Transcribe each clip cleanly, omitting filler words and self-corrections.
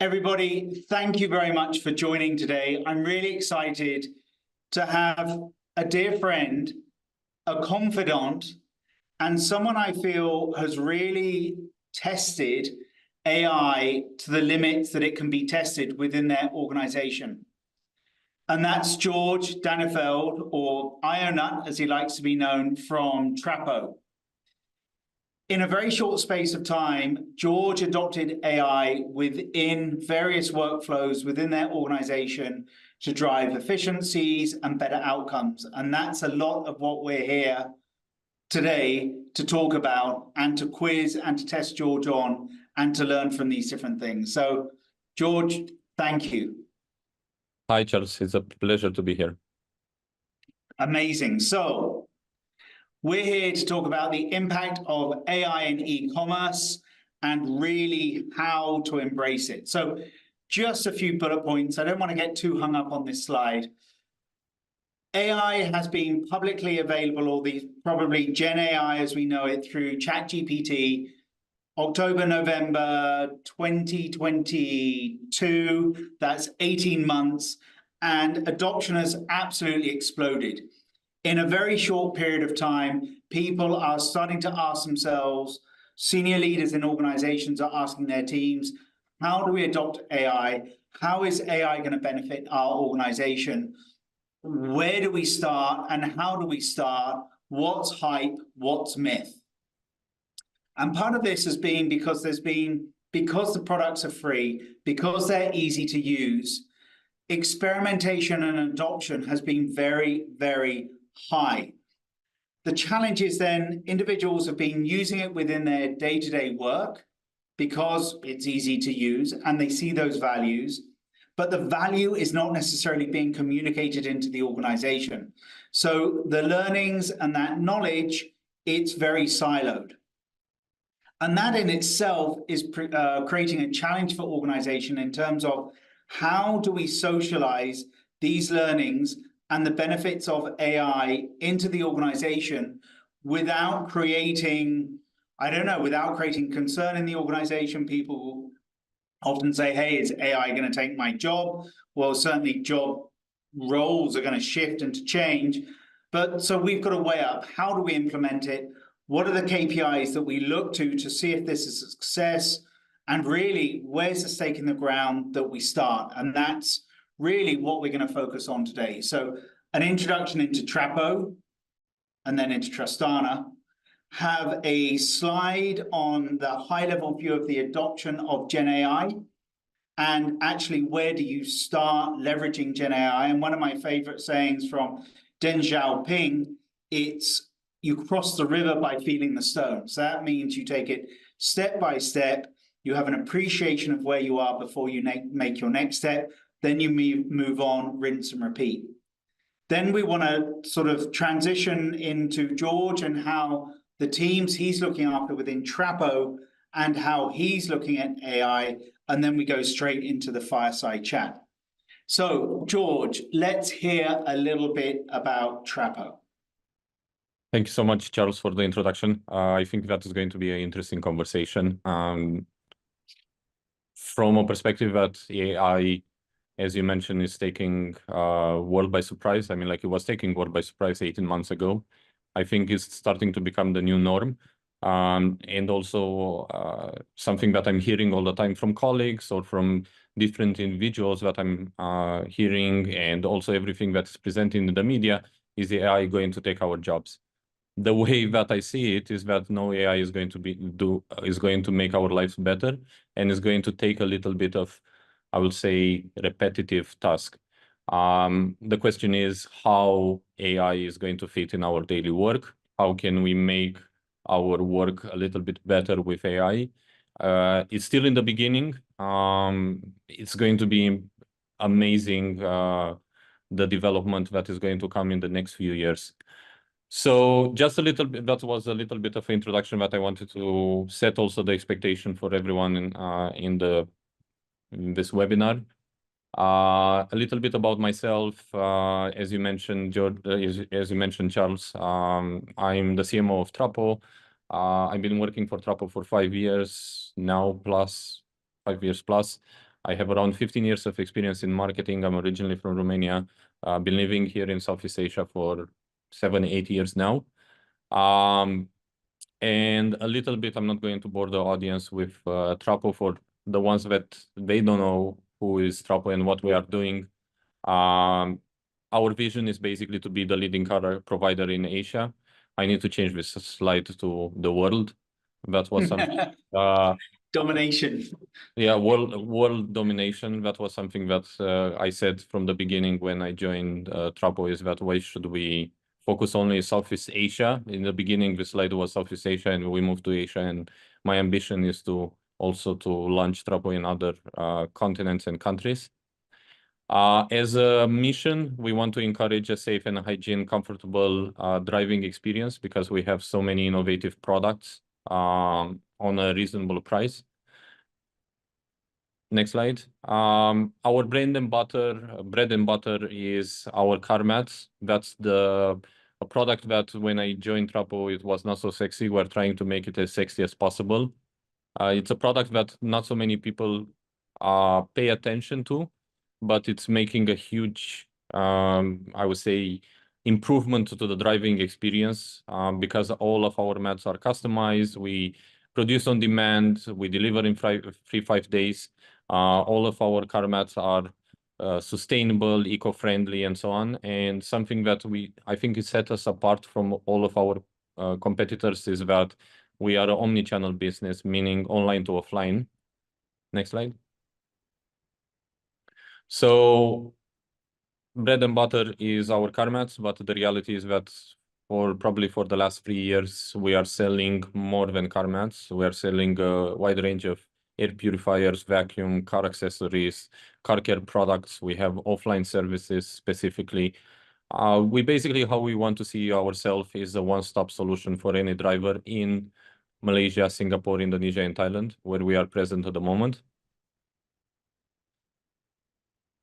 Everybody, thank you very much for joining today. I'm really excited to have a dear friend, a confidant, and someone I feel has really tested AI to the limits that it can be tested within their organization. And that's George Danifeld, or Ionut, as he likes to be known, from TRAPO. In a very short space of time, George adopted AI within various workflows within their organization to drive efficiencies and better outcomes. And that's a lot of what we're here today to talk about and to quiz and to test George on and to learn from these different things. So, George, thank you. Hi, Charles. It's a pleasure to be here. Amazing. So, we're here to talk about the impact of AI in e-commerce and really how to embrace it. So just a few bullet points. I don't want to get too hung up on this slide. AI has been publicly available, or probably Gen AI as we know it, through ChatGPT, October, November 2022. That's 18 months. And adoption has absolutely exploded. In a very short period of time, people are starting to ask themselves, senior leaders in organizations are asking their teams, how do we adopt AI? How is AI going to benefit our organization? Where do we start and how do we start? What's hype? What's myth? And part of this has been because because the products are free, because they're easy to use, experimentation and adoption has been very, very high. The challenge is then individuals have been using it within their day-to-day work because it's easy to use and they see those values, but the value is not necessarily being communicated into the organization. So the learnings and that knowledge, it's very siloed. And that in itself is creating a challenge for organization in terms of how do we socialize these learnings and the benefits of AI into the organization without creating, without creating concern in the organization. People often say, hey, is AI going to take my job? Well, certainly job roles are going to shift and to change. But so we've got to weigh up, how do we implement it? What are the KPIs that we look to see if this is a success? And really, where's the stake in the ground that we start? And that's really what we're going to focus on today. So an introduction into TRAPO and then into Tristana, have a slide on the high-level view of the adoption of Gen AI, and actually where do you start leveraging Gen AI? And one of my favorite sayings from Deng Xiaoping, it's you cross the river by feeling the stones. So that means you take it step by step, you have an appreciation of where you are before you make your next step. Then you move on, rinse and repeat. Then we want to sort of transition into George and how the teams he's looking after within TRAPO and how he's looking at AI. And then we go straight into the fireside chat. So George, let's hear a little bit about TRAPO. Thank you so much, Charles, for the introduction. I think that is going to be an interesting conversation. From a perspective that AI, as you mentioned, is taking world by surprise. I mean, like it was taking world by surprise 18 months ago. I think it's starting to become the new norm. And also something that I'm hearing all the time from colleagues or from different individuals that I'm hearing, and also everything that's presented in the media, is the AI going to take our jobs? The way that I see it is that no, AI is going to make our lives better and is going to take a little bit of, I would say, repetitive task. The question is how AI is going to fit in our daily work. How can we make our work a little bit better with AI? It's still in the beginning. It's going to be amazing, the development that is going to come in the next few years. So just a little bit, that was a little bit of introduction that I wanted to set also the expectation for everyone in this webinar. A little bit about myself, as you mentioned, George, as you mentioned, Charles, I'm the CMO of TRAPO. I've been working for TRAPO for 5 years now, plus 5 years plus. I have around 15 years of experience in marketing. I'm originally from Romania. Been living here in Southeast Asia for 7-8 years now. And a little bit, I'm not going to bore the audience with TRAPO for the ones that they don't know who is TRAPO and what we are doing. Our vision is basically to be the leading car provider in Asia. I need to change this slide to the world. That was some domination. Yeah, world domination. That was something that I said from the beginning when I joined TRAPO, is that why should we focus only Southeast Asia? In the beginning, the slide was Southeast Asia, and we moved to Asia. And my ambition is to also to launch TRAPO in other continents and countries. As a mission, we want to encourage a safe and hygiene, comfortable driving experience, because we have so many innovative products on a reasonable price. Next slide. Our bread and butter is our car mats. That's a product that when I joined TRAPO, it was not so sexy. We're trying to make it as sexy as possible. It's a product that not so many people pay attention to, but it's making a huge, I would say, improvement to the driving experience, because all of our mats are customized. We produce on demand. We deliver in 5 days. All of our car mats are sustainable, eco-friendly, and so on. And something that I think it set us apart from all of our competitors is that we are an omni-channel business, meaning online to offline. Next slide. So bread and butter is our car mats, but the reality is that probably for the last 3 years, we are selling more than car mats. We are selling a wide range of air purifiers, vacuum, car accessories, car care products. We have offline services specifically. We basically, how we want to see ourselves is a one-stop solution for any driver in Malaysia, Singapore, Indonesia, and Thailand, where we are present at the moment.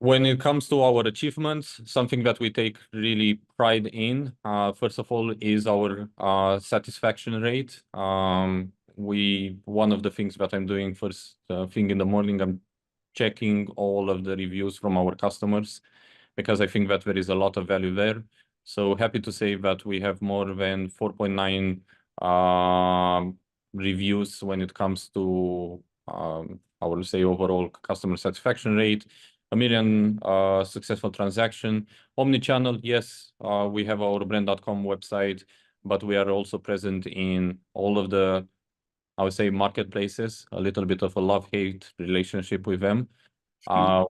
When it comes to our achievements, something that we take really pride in, first of all, is our satisfaction rate. One of the things that I'm doing first thing in the morning, I'm checking all of the reviews from our customers, because I think that there is a lot of value there. So happy to say that we have more than 4.9 reviews when it comes to, I will say, overall customer satisfaction rate. 1 million successful transaction. Omnichannel, yes, we have our brand.com website, but we are also present in all of the, I would say, marketplaces. A little bit of a love-hate relationship with them.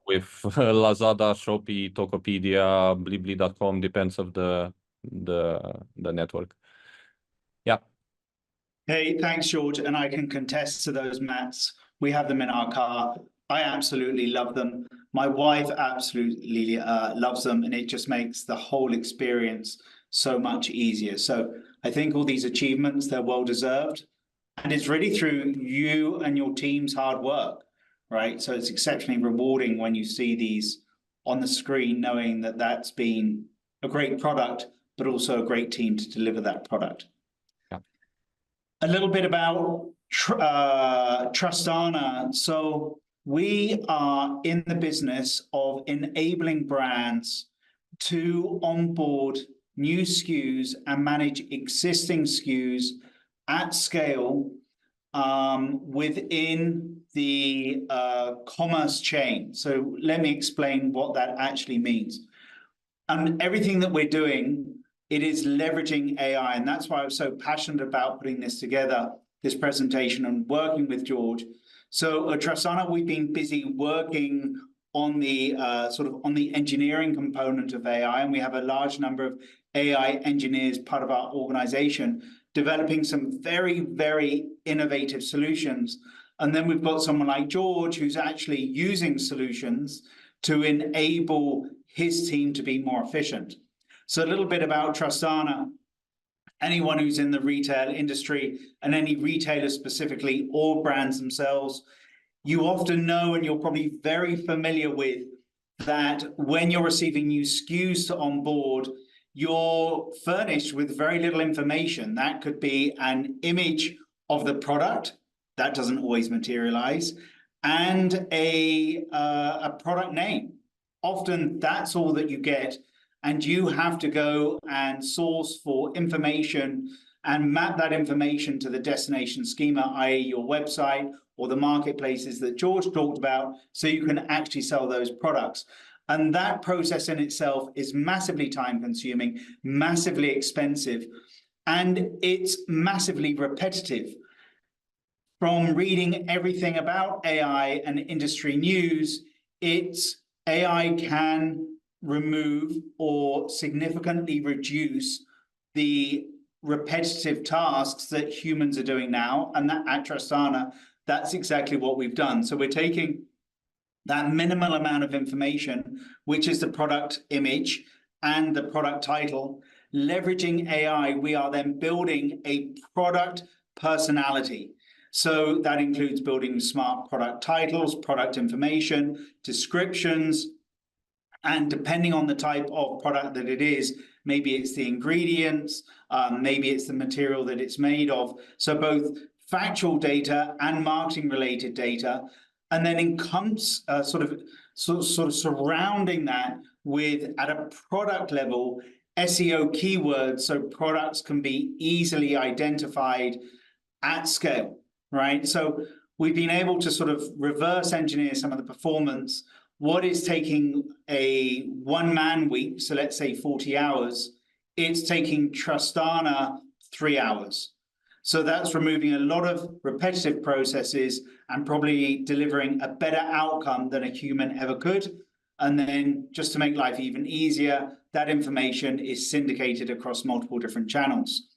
With Lazada, Shopee, Tokopedia, Blibli.com, depends of the network. Yeah. Hey, thanks, George. And I can contest to those mats. We have them in our car. I absolutely love them. My wife absolutely loves them, and it just makes the whole experience so much easier. So I think all these achievements, they're well deserved. And it's really through you and your team's hard work, right? So it's exceptionally rewarding when you see these on the screen, knowing that that's been a great product, but also a great team to deliver that product. Yeah. A little bit about Tristana. So we are in the business of enabling brands to onboard new SKUs and manage existing SKUs at scale within the commerce chain. So let me explain what that actually means. And everything that we're doing, it is leveraging AI. And that's why I'm so passionate about putting this together, this presentation, and working with George. So at Tristana, we've been busy working on the on the engineering component of AI, and we have a large number of AI engineers part of our organization developing some very, very innovative solutions. And then we've got someone like George who's actually using solutions to enable his team to be more efficient. So a little bit about Tristana. Anyone who's in the retail industry, and any retailer specifically, or brands themselves, you often know, and you're probably very familiar with, that when you're receiving new SKUs to onboard, you're furnished with very little information. That could be an image of the product that doesn't always materialize, and a product name. Often that's all that you get, and you have to go and source for information and map that information to the destination schema, i.e. your website or the marketplaces that George talked about, so you can actually sell those products. And that process in itself is massively time-consuming, massively expensive, and it's massively repetitive. From reading everything about AI and industry news, AI can remove or significantly reduce the repetitive tasks that humans are doing now. And that at Tristana, that's exactly what we've done. So we're taking that minimal amount of information, which is the product image and the product title. Leveraging AI, we are then building a product personality. So that includes building smart product titles, product information, descriptions, and depending on the type of product that it is, maybe it's the ingredients, maybe it's the material that it's made of. So both factual data and marketing related data, and then sort of surrounding that with, at a product level, SEO keywords, so products can be easily identified at scale, right? So we've been able to sort of reverse engineer some of the performance. What is taking a one-man week, so let's say 40 hours, it's taking Tristana 3 hours. So that's removing a lot of repetitive processes and probably delivering a better outcome than a human ever could. And then just to make life even easier, that information is syndicated across multiple different channels.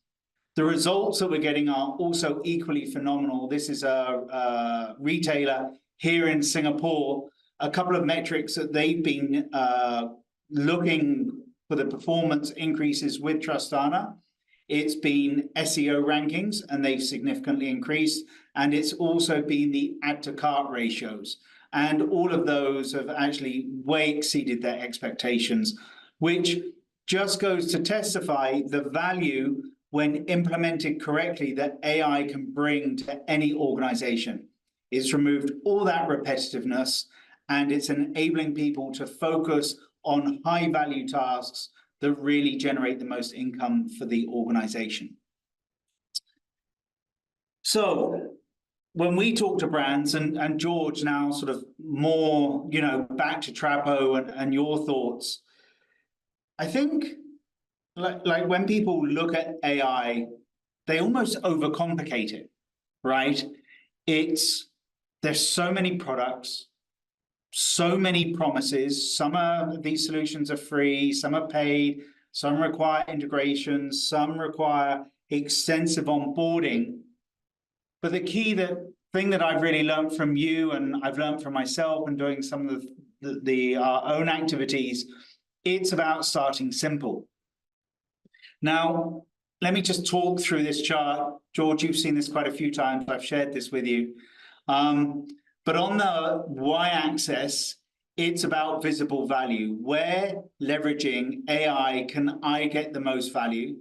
The results that we're getting are also equally phenomenal. This is a retailer here in Singapore. A couple of metrics that they've been looking for the performance increases with Tristana. It's been SEO rankings, and they've significantly increased. And it's also been the add to cart ratios. And all of those have actually way exceeded their expectations, which just goes to testify the value when implemented correctly that AI can bring to any organization. It's removed all that repetitiveness, and it's enabling people to focus on high value tasks that really generate the most income for the organization. So when we talk to brands, and George, now sort of more, back to TRAPO and your thoughts, I think like when people look at AI, they almost overcomplicate it, right? There's so many products, so many promises. Some of these solutions are free, some are paid, some require integrations, some require extensive onboarding. But the thing that I've really learned from you, and I've learned from myself and doing some of our own activities, it's about starting simple. Now, let me just talk through this chart. George, you've seen this quite a few times. I've shared this with you. But on the y-axis, it's about visible value. Where leveraging AI can I get the most value?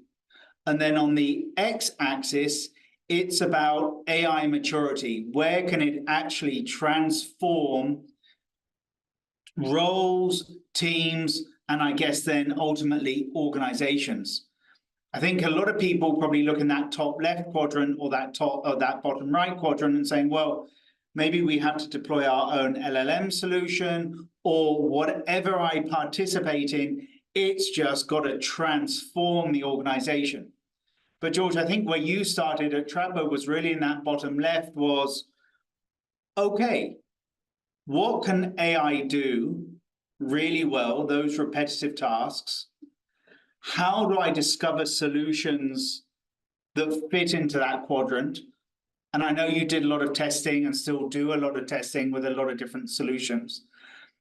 And then on the x-axis, it's about AI maturity. Where can it actually transform roles, teams, and I guess then ultimately organizations? I think a lot of people probably look in that top left quadrant or that bottom right quadrant and saying, well, maybe we have to deploy our own LLM solution, or whatever I participate in, it's just got to transform the organization. But George, I think where you started at TRAPO was really in that bottom left was, okay, what can AI do really well, those repetitive tasks? How do I discover solutions that fit into that quadrant? And I know you did a lot of testing and still do a lot of testing with a lot of different solutions.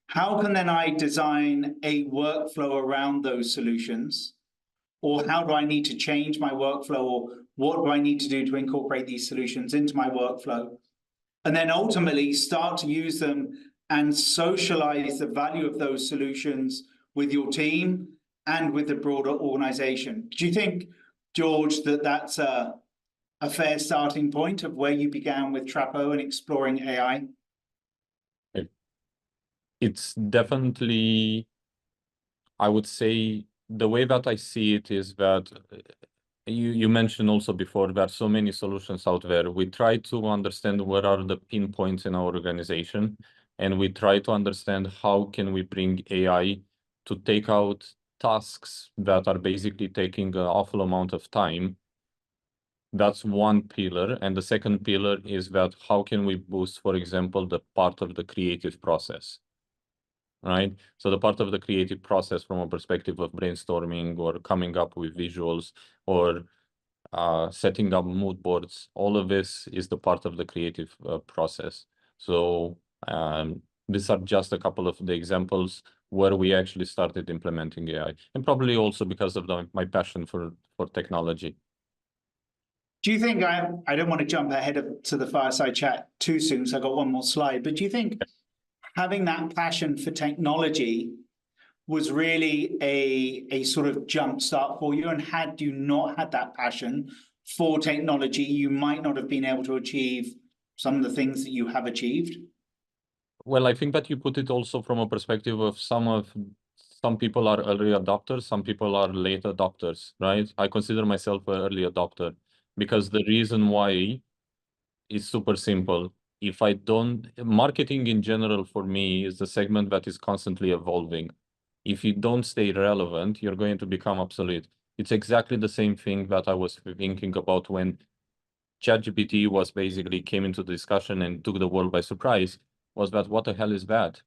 How can then I design a workflow around those solutions? Or how do I need to change my workflow? Or what do I need to do to incorporate these solutions into my workflow? And then ultimately start to use them and socialize the value of those solutions with your team and with the broader organization. Do you think, George, that that's a fair starting point of where you began with TRAPO and exploring AI? It's definitely, I would say, the way that I see it is that you mentioned also before there are so many solutions out there. We try to understand what are the pinpoints in our organization, and we try to understand how can we bring AI to take out tasks that are basically taking an awful amount of time. That's one pillar. And the second pillar is that how can we boost, for example, the part of the creative process, right? So the part of the creative process from a perspective of brainstorming or coming up with visuals or setting up mood boards, all of this is the part of the creative process. So these are just a couple of the examples where we actually started implementing AI, and probably also because of my passion for technology. Do you think, I don't want to jump ahead to the fireside chat too soon, so I've got one more slide, but do you think having that passion for technology was really a sort of jump start for you? And had you not had that passion for technology, you might not have been able to achieve some of the things that you have achieved? Well, I think that you put it also from a perspective of some people are early adopters, some people are late adopters, right? I consider myself an early adopter because the reason why is super simple. If I don't, marketing in general for me is the segment that is constantly evolving. If you don't stay relevant, you're going to become obsolete. It's exactly the same thing that I was thinking about when ChatGPT was basically came into the discussion and took the world by surprise, was that what the hell is that,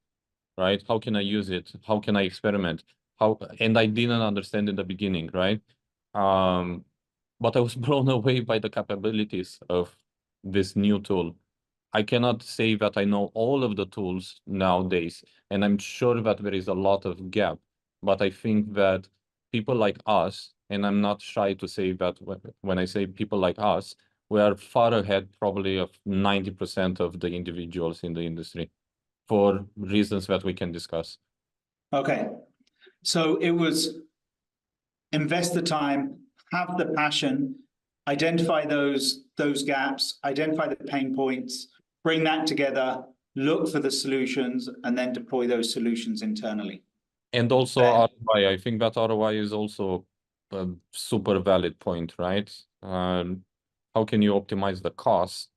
right? How can I use it? How can I experiment? And I didn't understand in the beginning, right? But I was blown away by the capabilities of this new tool. I cannot say that I know all of the tools nowadays, and I'm sure that there is a lot of gap, but I think that people like us, and I'm not shy to say that when I say people like us, we are far ahead probably of 90% of the individuals in the industry for reasons that we can discuss. Okay. So it was invest the time, have the passion, identify those gaps, identify the pain points, bring that together, look for the solutions, and then deploy those solutions internally. And also Fair. ROI, I think that ROI is also a super valid point, right? How can you optimize the cost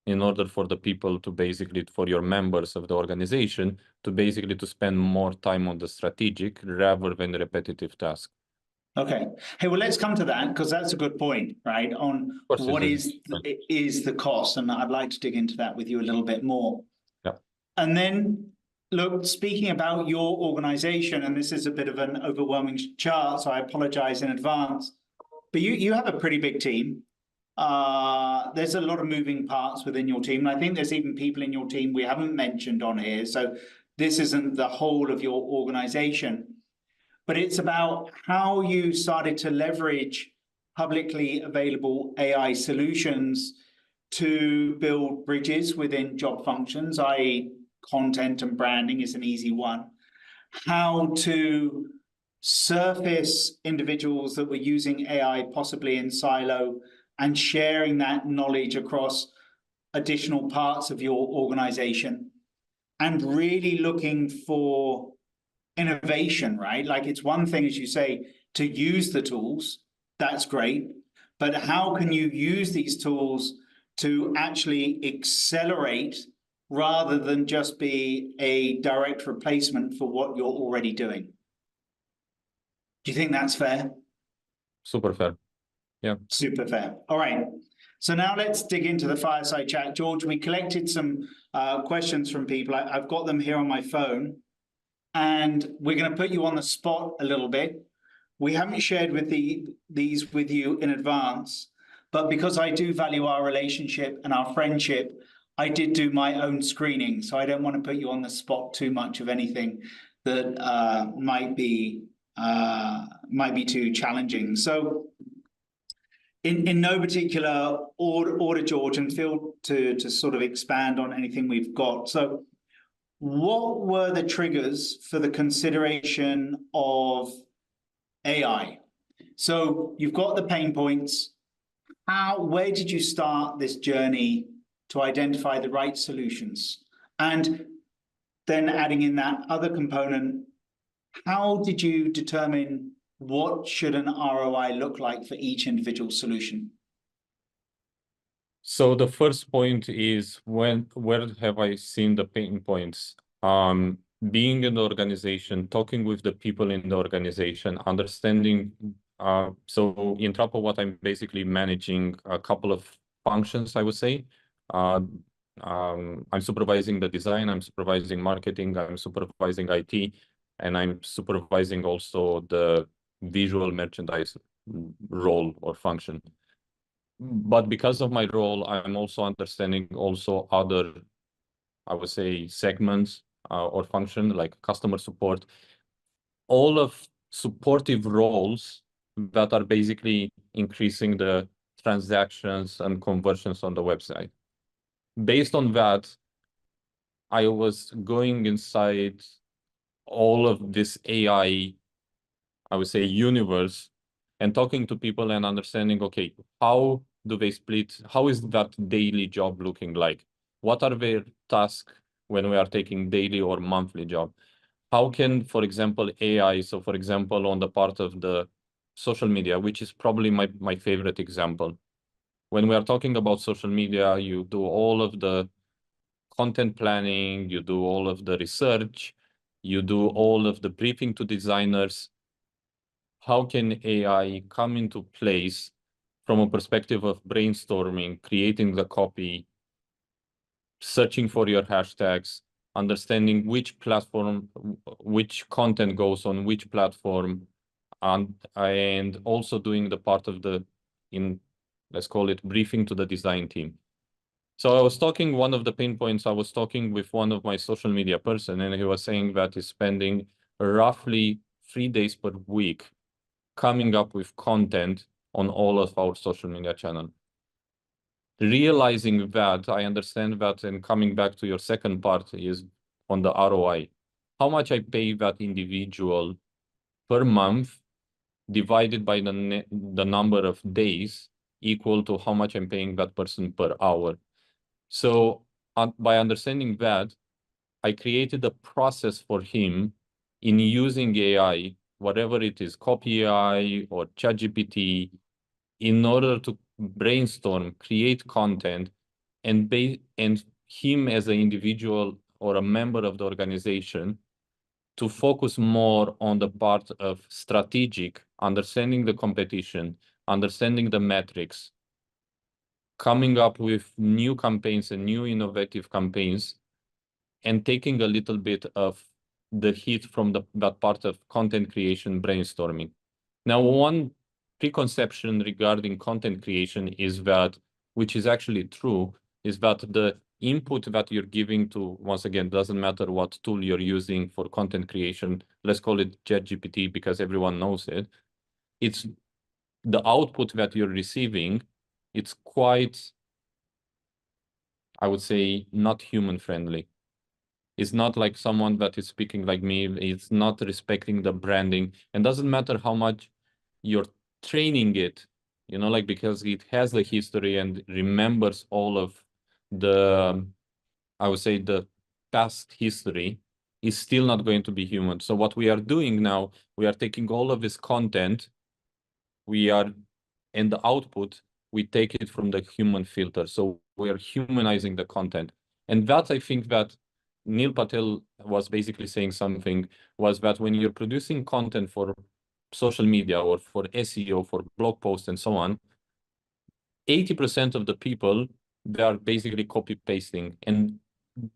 in order for the people to basically, for your members of the organization, to basically to spend more time on the strategic rather than repetitive task? Okay. Hey, well, let's come to that because that's a good point, right? On what is the cost, and I'd like to dig into that with you a little bit more. Yeah. And then, look, speaking about your organization, and this is a bit of an overwhelming chart, so I apologize in advance, but you have a pretty big team. There's a lot of moving parts within your team, and I think there's even people in your team we haven't mentioned on here. So this isn't the whole of your organization, but it's about how you started to leverage publicly available AI solutions to build bridges within job functions, i.e. content and branding is an easy one. How to surface individuals that were using AI possibly in silo and sharing that knowledge across additional parts of your organization, and really looking for innovation, right? Like it's one thing, as you say, to use the tools, that's great, but how can you use these tools to actually accelerate rather than just be a direct replacement for what you're already doing? Do you think that's fair? Super fair. Yeah. Super fair. All right. So now let's dig into the fireside chat. George, we collected some questions from people. I've got them here on my phone, and we're going to put you on the spot a little bit. We haven't shared these with you in advance, but because I do value our relationship and our friendship, I did do my own screening. So I don't want to put you on the spot too much of anything that might be too challenging. So in no particular order, George, and feel to sort of expand on anything we've got. So what were the triggers for the consideration of AI? So you've got the pain points. Where did you start this journey to identify the right solutions? And then adding in that other component, how did you determine what should an ROI look like for each individual solution? So the first point is where have I seen the pain points? Being in the organization, talking with the people in the organization, understanding. So in TRAPO, what I'm basically managing a couple of functions, I would say. I'm supervising the design, I'm supervising marketing, I'm supervising IT, and I'm supervising also the visual merchandise role or function. But because of my role, I'm also understanding also other, I would say, segments or function like customer support, all of supportive roles that are basically increasing the transactions and conversions on the website. Based on that, I was going inside all of this AI, I would say, universe, and talking to people and understanding, okay, how do they split? How is that daily job looking like? What are their tasks when we are taking daily or monthly job? How can, for example, AI, so for example, on the part of the social media, which is probably my favorite example. When we are talking about social media, you do all of the content planning, you do all of the research, you do all of the briefing to designers. How can AI come into place from a perspective of brainstorming, creating the copy, searching for your hashtags, understanding which platform, which content goes on which platform, and also doing the part of the, let's call it briefing to the design team. So I was talking, one of the pain points, I was talking with one of my social media person, and he was saying that he's spending roughly 3 days per week coming up with content on all of our social media channel. Realizing that, I understand that, and coming back to your second part is on the ROI. How much I pay that individual per month divided by the number of days equal to how much I'm paying that person per hour. So by understanding that, I created a process for him in using AI, whatever it is, copy AI or ChatGPT, in order to brainstorm, create content, and him as an individual or a member of the organization to focus more on the part of strategic, understanding the competition, understanding the metrics, coming up with new campaigns and new innovative campaigns, and taking a little bit of the heat from that part of content creation brainstorming. Now, one preconception regarding content creation is that, which is actually true, is that the input that you're giving to, once again, doesn't matter what tool you're using for content creation, let's call it ChatGPT because everyone knows it. It's the output that you're receiving, it's quite, I would say, not human friendly. It's not like someone that is speaking like me. It's not respecting the branding, and doesn't matter how much you're training it, like, because it has the history and remembers all of the, I would say, the past history, is still not going to be human. So what we are doing now, we are taking all of this content, and the output, we take it from the human filter. So we are humanizing the content. And that, I think that Neil Patel was basically saying something, was that when you're producing content for social media or for SEO, for blog posts and so on, 80% of the people, they are basically copy pasting, and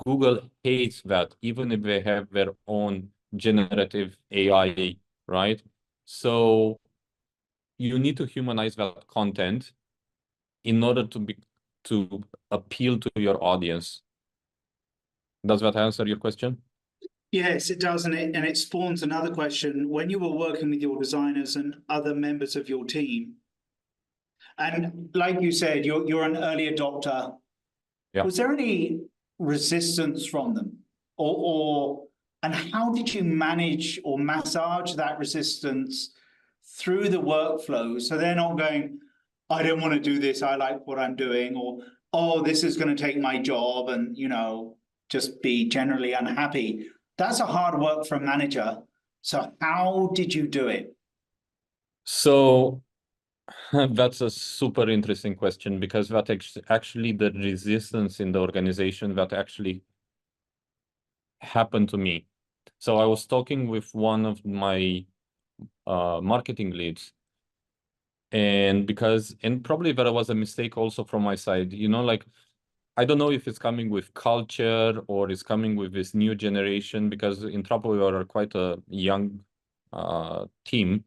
Google hates that, even if they have their own generative AI, right? So you need to humanize that content in order to appeal to your audience. Does that answer your question? Yes, it does, and it spawns another question. When you were working with your designers and other members of your team, and like you said, you're an early adopter. Yeah. Was there any resistance from them, and how did you manage or massage that resistance through the workflow so they're not going, I don't want to do this, I like what I'm doing, or oh, this is going to take my job, and just be generally unhappy. That's a hard work for a manager. So how did you do it? So that's a super interesting question, because that actually the resistance in the organization that actually happened to me. So I was talking with one of my marketing leads, and probably there was a mistake also from my side, like, I don't know if it's coming with culture or it's coming with this new generation, because in TRAPO we are quite a young team.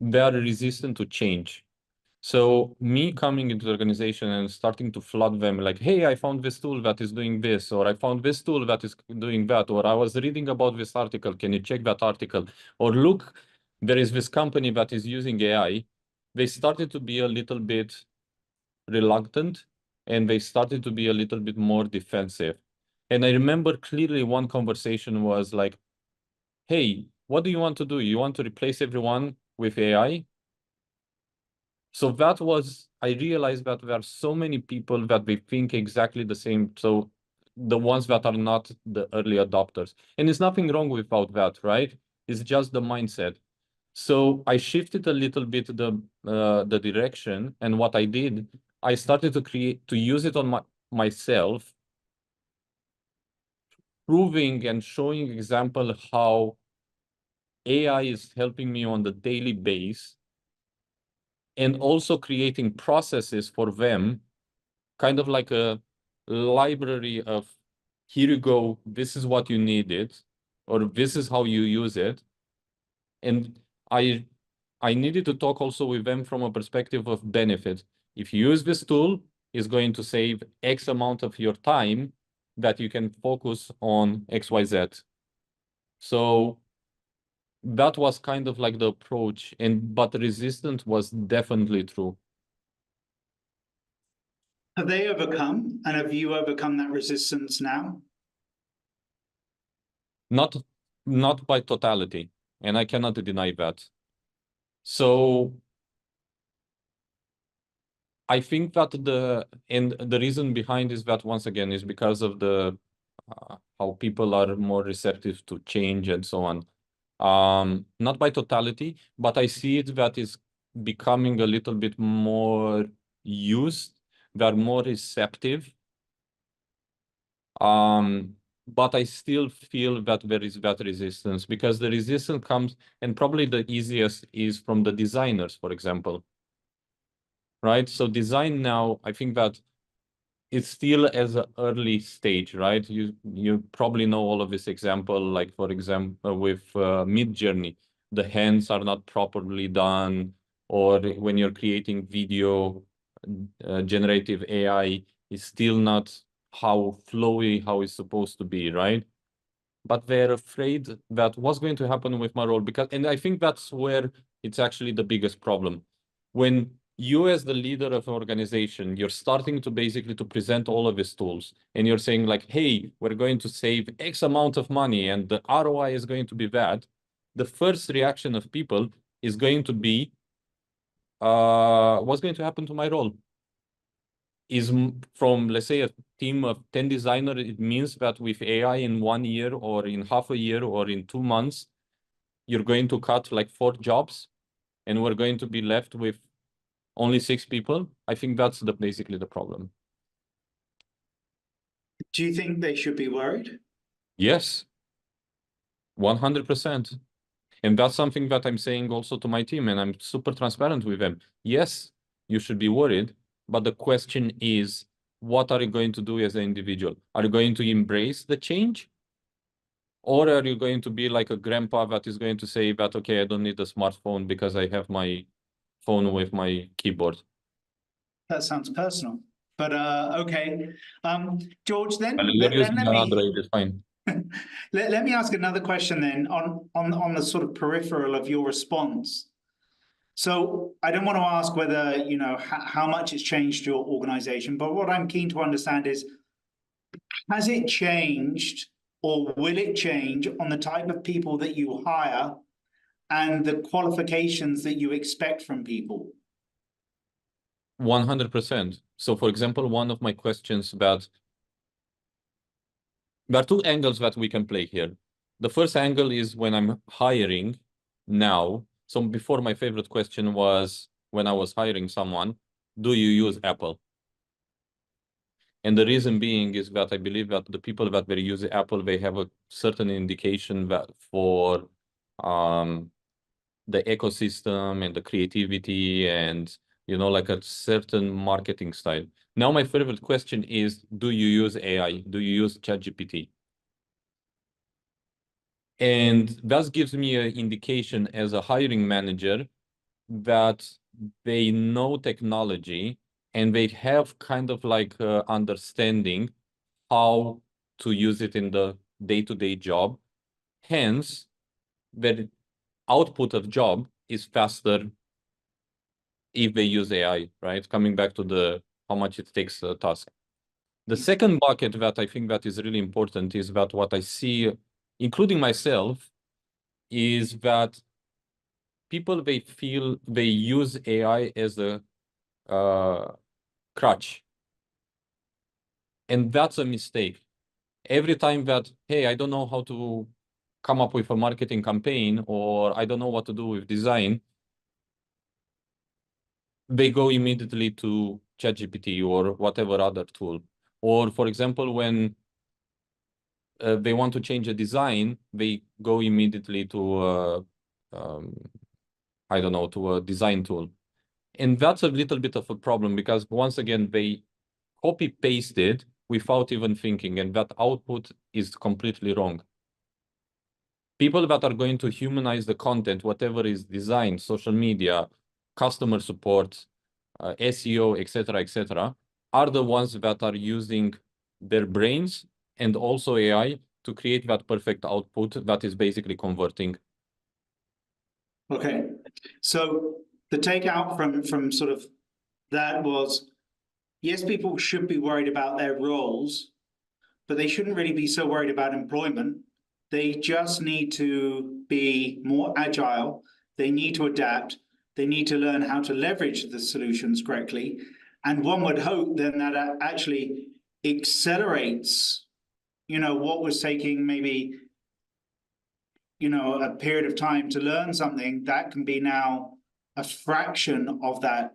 They are resistant to change. So me coming into the organization and starting to flood them like, hey, I found this tool that is doing this, or I found this tool that is doing that, or I was reading about this article, can you check that article? Or look, there is this company that is using AI. They started to be a little bit reluctant, and they started to be a little bit more defensive. And I remember clearly one conversation was like, hey, what do you want to do? You want to replace everyone with AI? So that was, I realized that there are so many people that they think exactly the same. So the ones that are not the early adopters. And there's nothing wrong without that, right? It's just the mindset. So I shifted a little bit the direction, and what I did, I started to use it on myself, proving and showing example how AI is helping me on the daily base, and also creating processes for them, kind of like a library of, here you go, this is what you needed, or this is how you use it. And I needed to talk also with them from a perspective of benefit. If you use this tool, it's going to save X amount of your time that you can focus on XYZ. So that was kind of like the approach, but resistance was definitely true. Have they overcome, and have you overcome that resistance now? Not by totality, and I cannot deny that. So I think that the reason behind is that, once again, is because of the how people are more receptive to change and so on. Not by totality, but I see it that is becoming a little bit more used. They're more receptive. But I still feel that there is that resistance, because the resistance comes, and probably the easiest is from the designers, for example. Right? So design now, I think that it's still as an early stage, right? You probably know all of this example, like for example, with Mid-Journey, the hands are not properly done, or when you're creating video, generative AI is still not how flowy, how it's supposed to be, right? But they're afraid that what's going to happen with my role, and I think that's where it's actually the biggest problem. When you, as the leader of an organization, you're starting to basically to present all of these tools, and you're saying like, hey, we're going to save X amount of money and the ROI is going to be that, the first reaction of people is going to be, what's going to happen to my role? Is from, let's say, a team of 10 designers, it means that with AI in 1 year or in half a year or in 2 months, you're going to cut like 4 jobs and we're going to be left with only 6 people. I think that's basically the problem. Do you think they should be worried? Yes, 100%. And that's something that I'm saying also to my team, and I'm super transparent with them. Yes, you should be worried, but the question is, what are you going to do as an individual? Are you going to embrace the change? Or are you going to be like a grandpa that is going to say that, okay, I don't need a smartphone because I have my phone with my keyboard? That sounds personal, but okay. George, And then you're let, then using let an me Android, it's fine. let me ask another question then on the sort of peripheral of your response. So I don't want to ask whether, you know, how much it's changed your organization, but what I'm keen to understand is, has it changed or will it change on the type of people that you hire and the qualifications that you expect from people? 100%. So for example, one of my questions that There are two angles that we can play here. The first angle is when I'm hiring now. So before, my favorite question was when I was hiring someone, do you use Apple? And the reason being is that I believe that the people that they use Apple, they have a certain indication that for the ecosystem and the creativity and, you know, like a certain marketing style. Now, my favorite question is, do you use AI? Do you use ChatGPT? And that gives me an indication as a hiring manager that they know technology and they have kind of like understanding how to use it in the day-to-day job. Hence, the output of job is faster if they use AI, right? Coming back to the how much it takes a task. The second bucket that I think that is really important is that what I see, including myself, is that people, they feel they use AI as a crutch. And that's a mistake. Every time that, hey, I don't know how to come up with a marketing campaign, or I don't know what to do with design, they go immediately to ChatGPT or whatever other tool. Or for example, when they want to change a design, they go immediately to, I don't know, to a design tool. And that's a little bit of a problem because once again, they copy pasted without even thinking, and that output is completely wrong. People that are going to humanize the content, whatever is design, social media, customer support, SEO, etc., are the ones that are using their brains and also AI to create that perfect output that is basically converting. Okay, so the takeout from sort of that was, yes, people should be worried about their roles, but they shouldn't really be so worried about employment. They just need to be more agile. They need to adapt. They need to learn how to leverage the solutions correctly. And one would hope then that actually accelerates, what was taking maybe, a period of time to learn something that can be now a fraction of that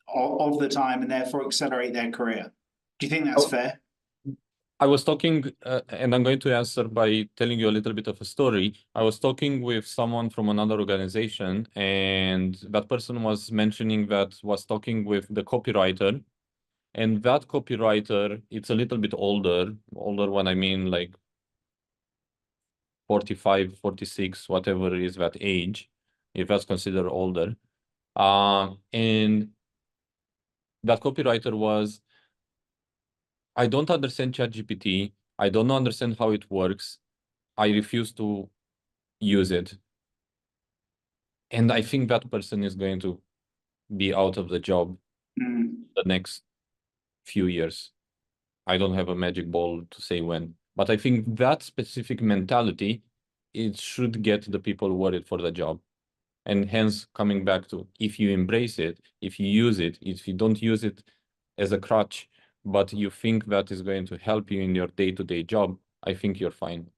of the time, and therefore accelerate their career. Do you think that's fair? I was talking, and I'm going to answer by telling you a little bit of a story. I was talking with someone from another organization, and that person was mentioning that was talking with the copywriter. And that copywriter, it's a little bit older when I mean like 45, 46, whatever is that age, if that's considered older. And that copywriter was, I don't understand ChatGPT. I don't understand how it works. I refuse to use it. And I think that person is going to be out of the job the next few years. I don't have a magic ball to say when, but I think that specific mentality, it should get the people worried for the job. And hence, coming back to, if you embrace it, if you use it, if you don't use it as a crutch, but you think that is going to help you in your day-to-day job, I think you're fine.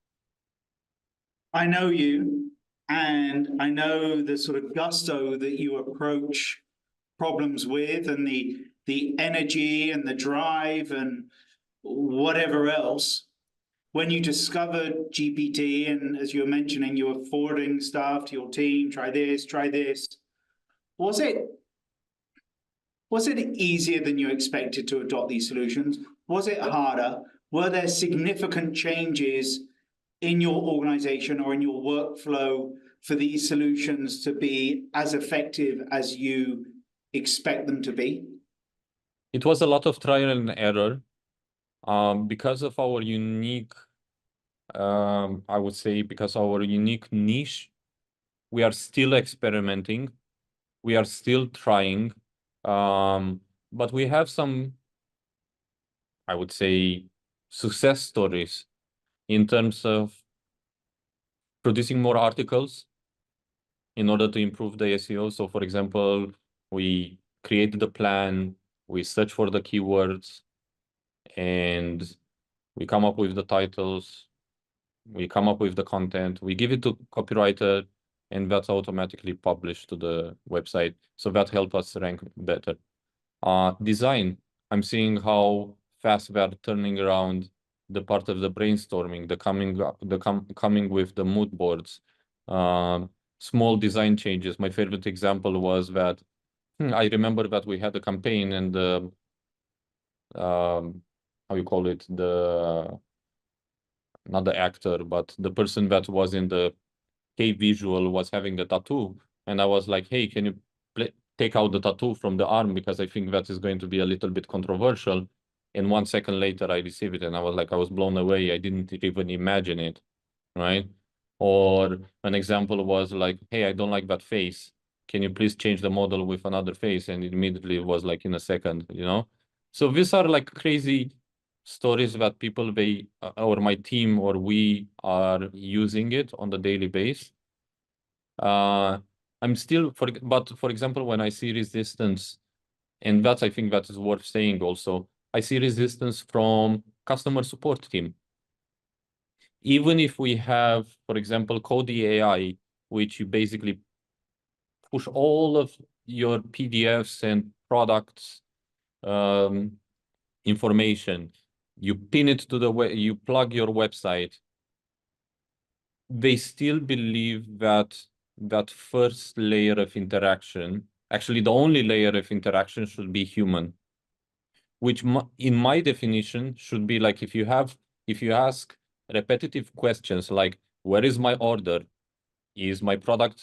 I know you, and I know the sort of gusto that you approach problems with, and the energy and the drive and whatever else. When you discovered GPT, and as you were mentioning, you were forwarding stuff to your team, try this, try this. Was it easier than you expected to adopt these solutions? Was it harder? Were there significant changes in your organization or in your workflow for these solutions to be as effective as you expect them to be? It was a lot of trial and error because of our unique, I would say, because our unique niche, we are still experimenting. We are still trying, but we have some, I would say, success stories in terms of producing more articles in order to improve the SEO. So for example, we created the plan, we search for the keywords, and we come up with the titles, we come up with the content, we give it to copywriter, and that's automatically published to the website. So that helps us rank better. Design, I'm seeing how fast we are turning around the part of the brainstorming, coming with the mood boards, small design changes. My favorite example was that I remember that we had a campaign and how you call it, not the actor, but the person that was in the cave visual was having a tattoo, and I was like, hey, can you take out the tattoo from the arm, because I think that is going to be a little bit controversial. And 1 second later I received it and I was blown away. I didn't even imagine it, right? Or an example was like, hey, I don't like that face, can you please change the model with another face? And it immediately was like in a second, you know. So these are like crazy stories that people, or my team or we are using it on the daily basis. I'm still, but for example, when I see resistance, and that's, I think that is worth saying also, I see resistance from customer support team. Even if we have, for example, Cody AI, which you basically push all of your PDFs and products information, you pin it to the web, you plug your website, they still believe that that first layer of interaction, actually the only layer of interaction, should be human, which in my definition should be like, if you ask repetitive questions like, where is my order? Is my product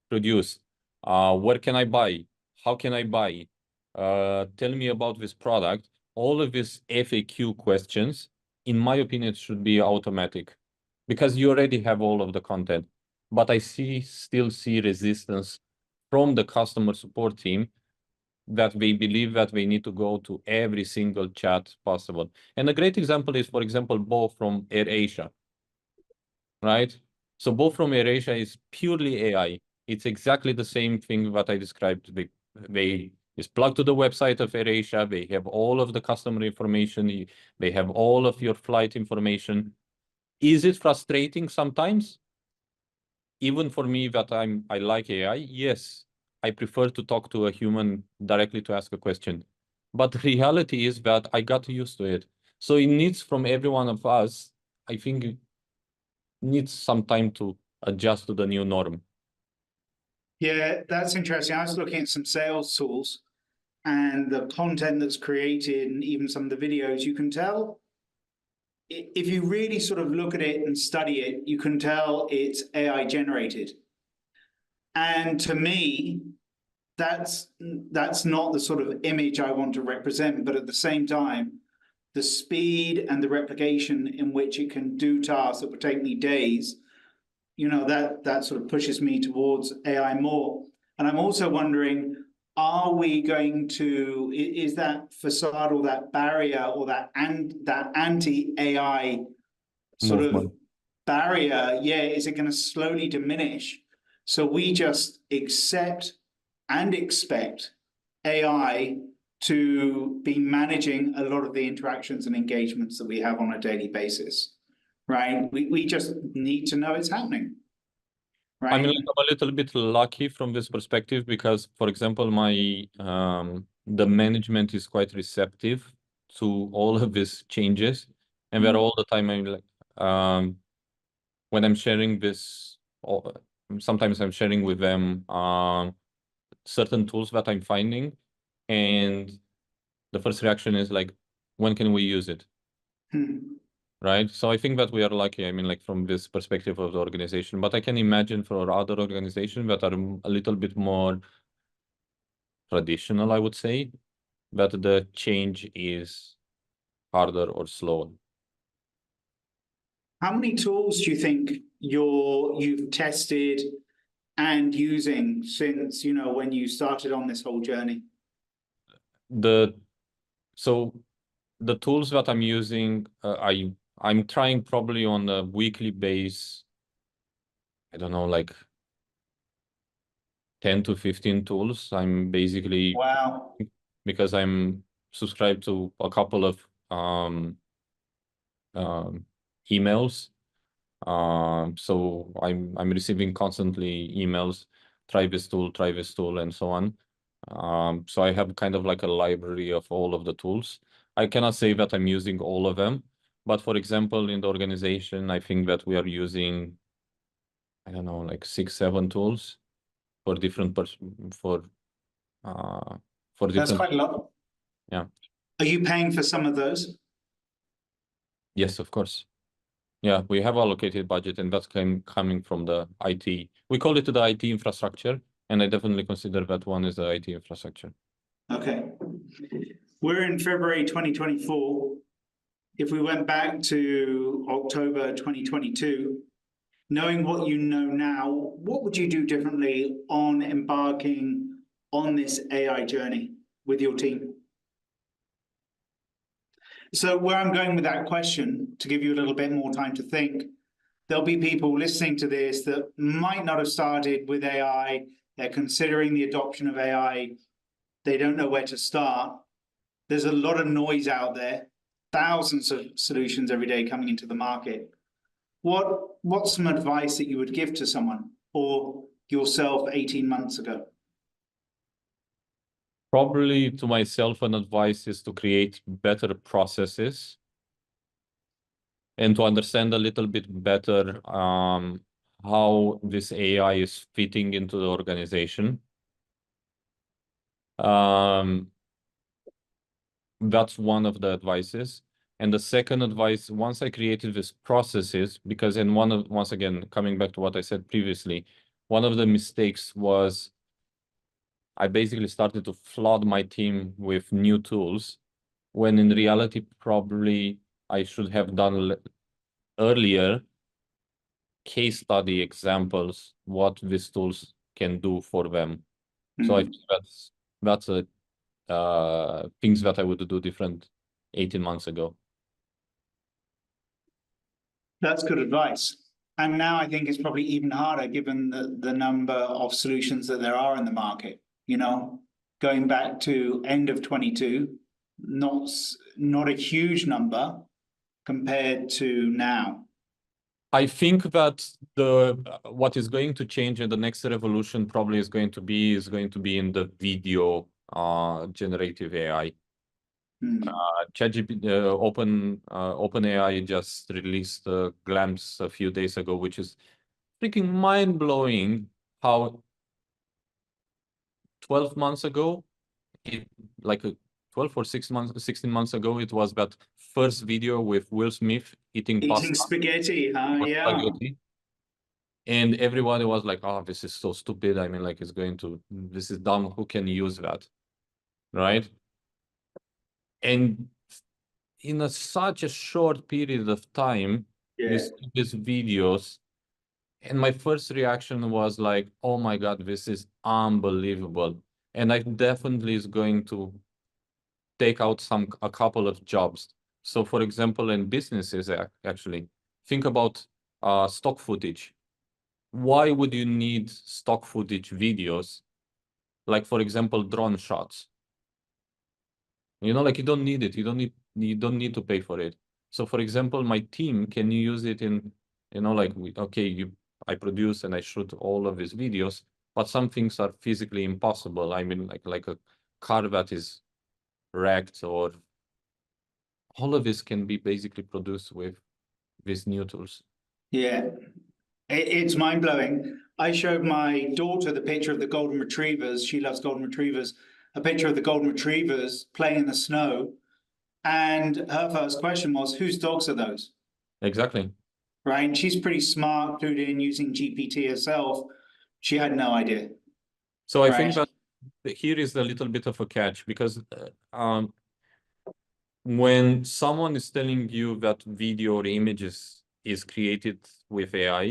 produced? Where can I buy? How can I buy? Tell me about this product. All of these FAQ questions, in my opinion, should be automatic, because you already have all of the content. But I still see resistance from the customer support team, that they believe that they need to go to every single chat possible. And a great example is, for example, Bo from AirAsia, right? So Bo from AirAsia is purely AI. It's exactly the same thing that I described. They is plugged to the website of AirAsia. They have all of the customer information. They have all of your flight information. Is it frustrating sometimes? Even for me, that I like AI, yes, I prefer to talk to a human directly to ask a question. But the reality is that I got used to it. So it needs, from every one of us, I think it needs some time to adjust to the new norm. Yeah, that's interesting. I was looking at some sales tools and the content that's created and even some of the videos, you can tell, if you really sort of look at it and study it, you can tell it's AI generated. And to me, that's not the sort of image I want to represent, but at the same time, the speed and the replication in which it can do tasks that would take me days, that sort of pushes me towards AI more. And I'm also wondering, are we going to, is that facade or that barrier or that anti-AI sort of Movement. barrier, is it going to slowly diminish? So we just accept and expect AI to be managing a lot of the interactions and engagements that we have on a daily basis, right? We just need to know it's happening, right? I mean, like, I'm a little bit lucky from this perspective, because, for example, my the management is quite receptive to all of these changes, and they're all the time, I'm like, when I'm sharing this, sometimes I'm sharing with them certain tools that I'm finding, and the first reaction is like, when can we use it? Right? So I think that we are lucky, I mean, like, from this perspective of the organization, but I can imagine for other organizations that are a little bit more traditional, I would say, that the change is harder or slower. How many tools do you think you've tested and using since, when you started on this whole journey? So the tools that I'm using, I'm trying probably on a weekly base, I don't know, like 10 to 15 tools. I'm basically, Wow. because I'm subscribed to a couple of emails. So I'm receiving constantly emails, try this tool, and so on. So I have kind of like a library of all of the tools. I cannot say that I'm using all of them, but for example, in the organization, I think that we are using, I don't know, like 6, 7 tools for different for That's different. quite a lot. Yeah. Are you paying for some of those? Yes, of course. Yeah, we have allocated budget, and that's coming from the IT. We call it the IT infrastructure, and I definitely consider that one is the IT infrastructure. Okay. We're in February 2024. If we went back to October 2022, knowing what you know now, what would you do differently on embarking on this AI journey with your team? So where I'm going with that question, to give you a little bit more time to think, there'll be people listening to this that might not have started with AI. They're considering the adoption of AI. They don't know where to start. There's a lot of noise out there, thousands of solutions every day coming into the market. What's some advice that you would give to someone or yourself 18 months ago? Probably to myself, an advice is to create better processes and to understand a little bit better how this AI is fitting into the organization. That's one of the advices. And the second advice, once I created these processes, because once again, coming back to what I said previously, one of the mistakes was I basically started to flood my team with new tools, when in reality, probably I should have done earlier case study examples, what these tools can do for them. So I think that's a things that I would do different 18 months ago. That's good advice. And now I think it's probably even harder given the number of solutions that there are in the market. You know, going back to end of 22, not a huge number compared to now. I think that what is going to change in the next revolution probably is going to be in the video generative AI. ChatGPT, OpenAI just released a glimpse a few days ago, which is freaking mind-blowing. How 12 months ago, like 12 or 16 months ago, it was that first video with Will Smith eating pasta. Spaghetti, yeah. Spaghetti. And everybody was like, oh, this is so stupid. I mean, like, this is dumb. Who can use that? Right? And in such a short period of time, you see these videos. And my first reaction was like, oh my God, this is unbelievable. And I definitely is going to take out a couple of jobs. So for example, in businesses, actually, think about stock footage. Why would you need stock footage videos? Like, for example, drone shots. You know, like you don't need it. You don't need to pay for it. So for example, my team can use it in, you know, like I produce and I shoot all of these videos, but some things are physically impossible. I mean, like a car that is wrecked, or all of this can be basically produced with these new tools. Yeah, it's mind blowing. I showed my daughter the picture of the golden retrievers. She loves golden retrievers. A picture of the golden retrievers playing in the snow. And her first question was, whose dogs are those? Exactly. Right. And she's pretty smart, clued in using GPT herself. She had no idea. So I think that here is a little bit of a catch, because when someone is telling you that video or images is created with AI,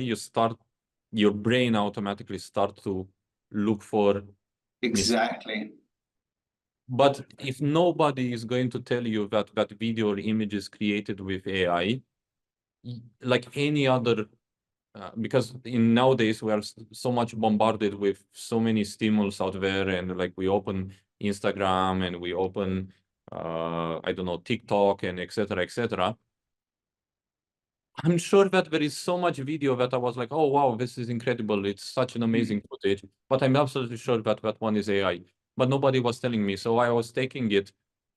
your brain automatically start to look for Exactly. But if nobody is going to tell you that video or image is created with AI, like any other, because nowadays we are so much bombarded with so many stimulus out there, and like we open Instagram and we open I don't know, TikTok and etc. I'm sure that there is so much video that I was like, oh, wow, this is incredible. It's such an amazing footage. But I'm absolutely sure that that one is AI. But nobody was telling me. So I was taking it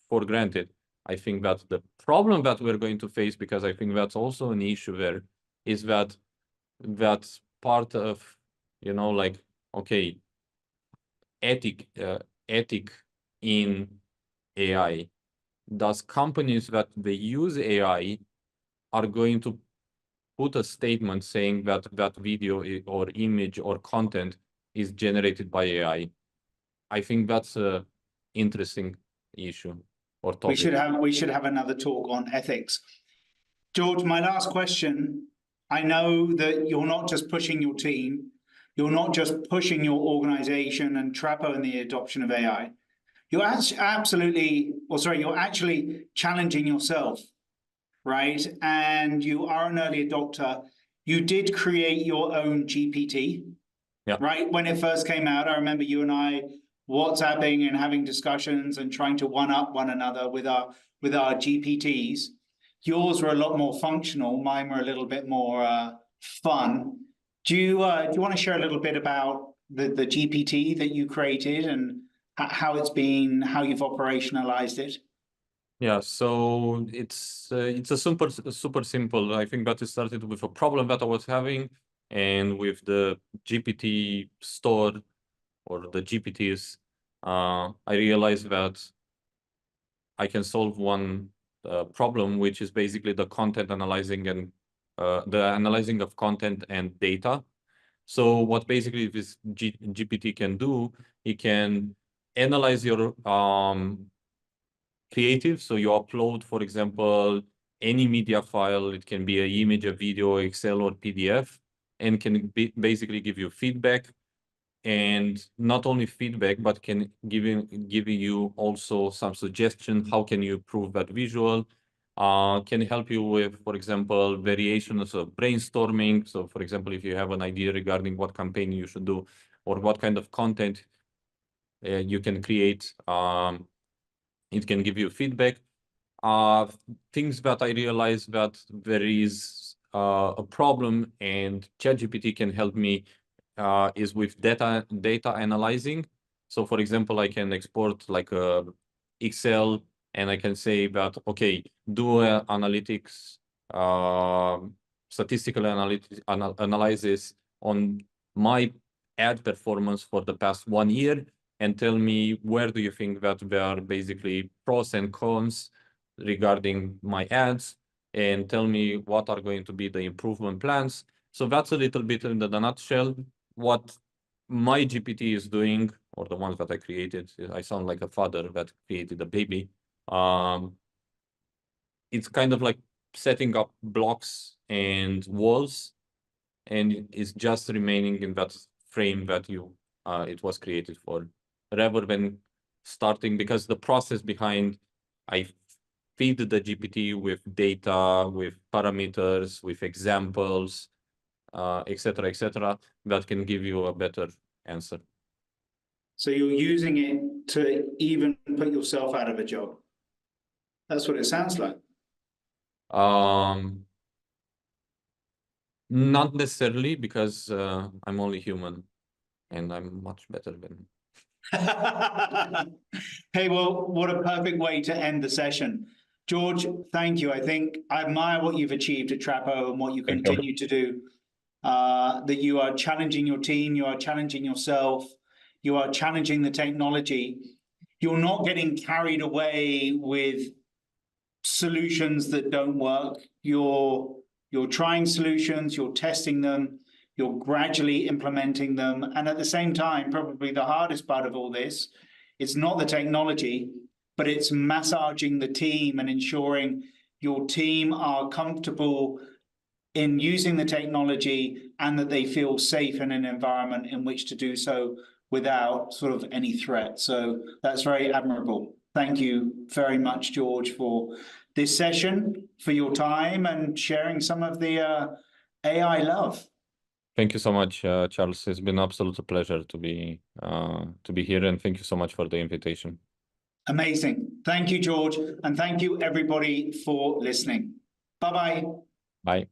for granted. I think that the problem that we're going to face, because I think that's also an issue there, is that that's part of, you know, like, okay, ethic in AI. Does companies that they use AI are going to put a statement saying that that video or image or content is generated by AI? I think that's a interesting issue or We topic. should have another talk on ethics. George, my last question. I know that you're not just pushing your team, you're not just pushing your organization and TRAPO in the adoption of AI. You're you're actually challenging yourself, right? And you are an early adopter. You did create your own GPT, Yeah. right? When it first came out, I remember you and I WhatsApping and having discussions and trying to one up one another with our GPTs. Yours were a lot more functional. Mine were a little bit more fun. Do you want to share a little bit about the GPT that you created and how you've operationalized it? Yeah, so it's a super simple. I think that it started with a problem that I was having, and with the GPT store or the GPTs, I realized that I can solve one problem, which is basically the content analyzing and the analyzing of content and data. So what basically this GPT can do, it can analyze your creative. So you upload, for example, any media file. It can be an image, a video, Excel, or PDF, and can basically give you feedback. And not only feedback, but can give you also some suggestions. How can you improve that visual? Can help you with, for example, variations of brainstorming. So, for example, if you have an idea regarding what campaign you should do or what kind of content you can create, it can give you feedback. Things that I realized that there is a problem, and ChatGPT can help me is with data analyzing. So, for example, I can export like a Excel, and I can say that, okay, do analytics, statistical analysis on my ad performance for the past 1 year, and tell me where do you think that there are basically pros and cons regarding my ads, and tell me what are going to be the improvement plans. So that's a little bit in the nutshell what my GPT is doing, or the ones that I created. I sound like a father that created a baby. It's kind of like setting up blocks and walls, and it's just remaining in that frame that it was created for, rather than starting, because the process behind, I feed the GPT with data, with parameters, with examples, etc., that can give you a better answer. So you're using it to even put yourself out of a job. That's what it sounds like. Not necessarily, because I'm only human, and I'm much better than. Hey, well, what a perfect way to end the session. George, thank you. I think I admire what you've achieved at TRAPO and what you continue to do. That you are challenging your team, you are challenging yourself, you are challenging the technology. You're not getting carried away with solutions that don't work. You're trying solutions, you're testing them, you're gradually implementing them. And at the same time, probably the hardest part of all this, it's not the technology, but it's massaging the team and ensuring your team are comfortable in using the technology and that they feel safe in an environment in which to do so without sort of any threat. So that's very admirable. Thank you very much, George, for this session, for your time and sharing some of the AI love. Thank you so much, Charles. It's been an absolute pleasure to be here, and thank you so much for the invitation. Amazing. Thank you, George, and thank you everybody for listening. Bye-bye. Bye.